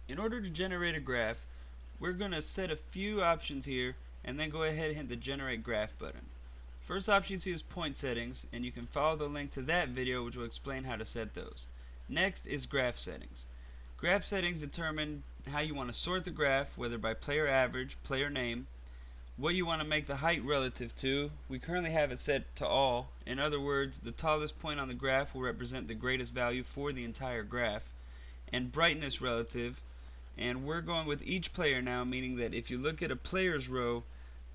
In order to generate a graph, we're going to set a few options here and then go ahead and hit the generate graph button. First option you see is point settings, and you can follow the link to that video which will explain how to set those. Next is graph settings. Graph settings determine how you want to sort the graph, whether by player average, player name, what you want to make the height relative to. We currently have it set to all. In other words, the tallest point on the graph will represent the greatest value for the entire graph. And brightness relative, and we're going with each player now, meaning that if you look at a player's row,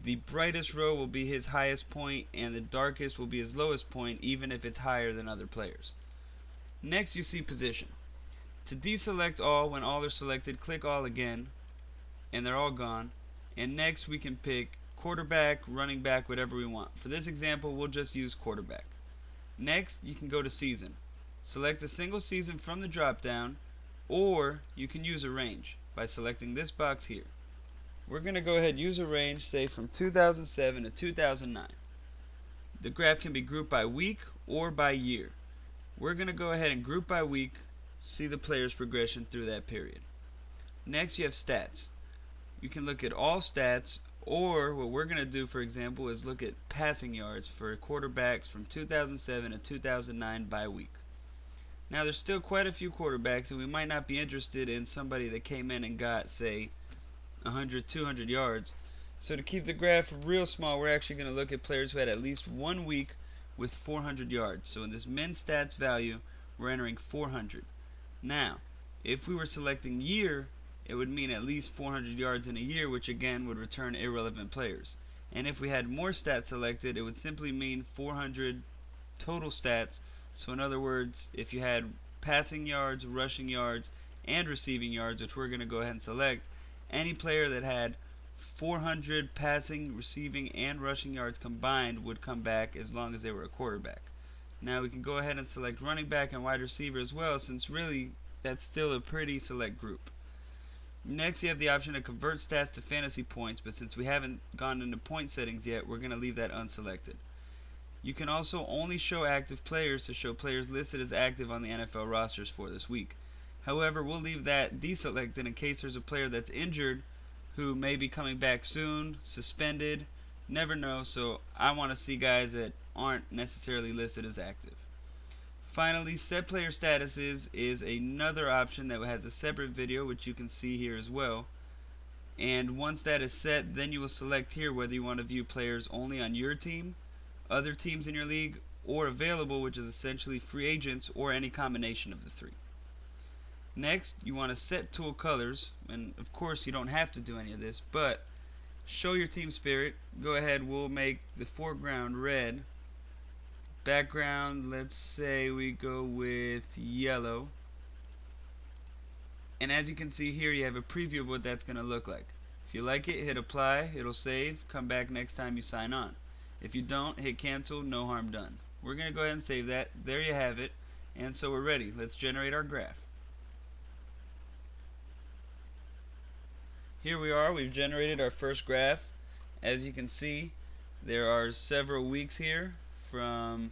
the brightest row will be his highest point and the darkest will be his lowest point, even if it's higher than other players. Next you see position. To deselect all, when all are selected, click all again and they're all gone. And next we can pick quarterback, running back, whatever we want. For this example we'll just use quarterback. Next you can go to season. Select a single season from the drop down, or you can use a range by selecting this box here. We're going to go ahead and use a range, say from 2007 to 2009. The graph can be grouped by week or by year. We're going to go ahead and group by week, see the player's progression through that period. Next you have stats. You can look at all stats, or what we're going to do, for example, is look at passing yards for quarterbacks from 2007 to 2009 by week. Now there's still quite a few quarterbacks, and we might not be interested in somebody that came in and got, say, 100, 200 yards. So to keep the graph real small, we're actually going to look at players who had at least 1 week with 400 yards. So in this min stats value, we're entering 400. Now, if we were selecting year, it would mean at least 400 yards in a year, which again would return irrelevant players. And if we had more stats selected, it would simply mean 400 total stats. So in other words, if you had passing yards, rushing yards, and receiving yards, which we're going to go ahead and select, any player that had 400 passing, receiving, and rushing yards combined would come back as long as they were a quarterback. Now we can go ahead and select running back and wide receiver as well, since really that's still a pretty select group. Next you have the option to convert stats to fantasy points, but since we haven't gone into point settings yet, we're going to leave that unselected. You can also only show active players to show players listed as active on the NFL rosters for this week. However, we'll leave that deselected in case there's a player that's injured who may be coming back soon, suspended, never know, so I want to see guys that aren't necessarily listed as active. Finally, set player statuses is another option that has a separate video which you can see here as well. And once that is set, then you will select here whether you want to view players only on your team, other teams in your league, or available, which is essentially free agents or any combination of the three. Next, you want to set tool colors, and of course you don't have to do any of this, but show your team spirit. Go ahead, we'll make the foreground red. Background, let's say we go with yellow. And as you can see here, you have a preview of what that's going to look like. If you like it, hit apply, it'll save, come back next time you sign on. If you don't, hit cancel, no harm done. We're going to go ahead and save that. There you have it. And so we're ready. Let's generate our graph. Here we are, we've generated our first graph. As you can see, there are several weeks here from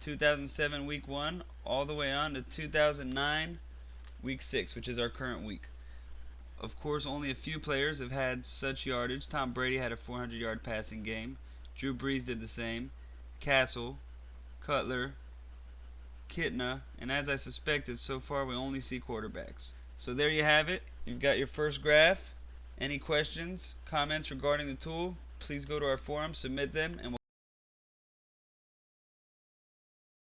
2007 week 1 all the way on to 2009 week 6, which is our current week. Of course, only a few players have had such yardage. Tom Brady had a 400-yard passing game. Drew Brees did the same. Castle, Cutler, Kitna, and as I suspected, so far we only see quarterbacks. So there you have it. You've got your first graph. Any questions, comments regarding the tool, please go to our forum, submit them, and we'll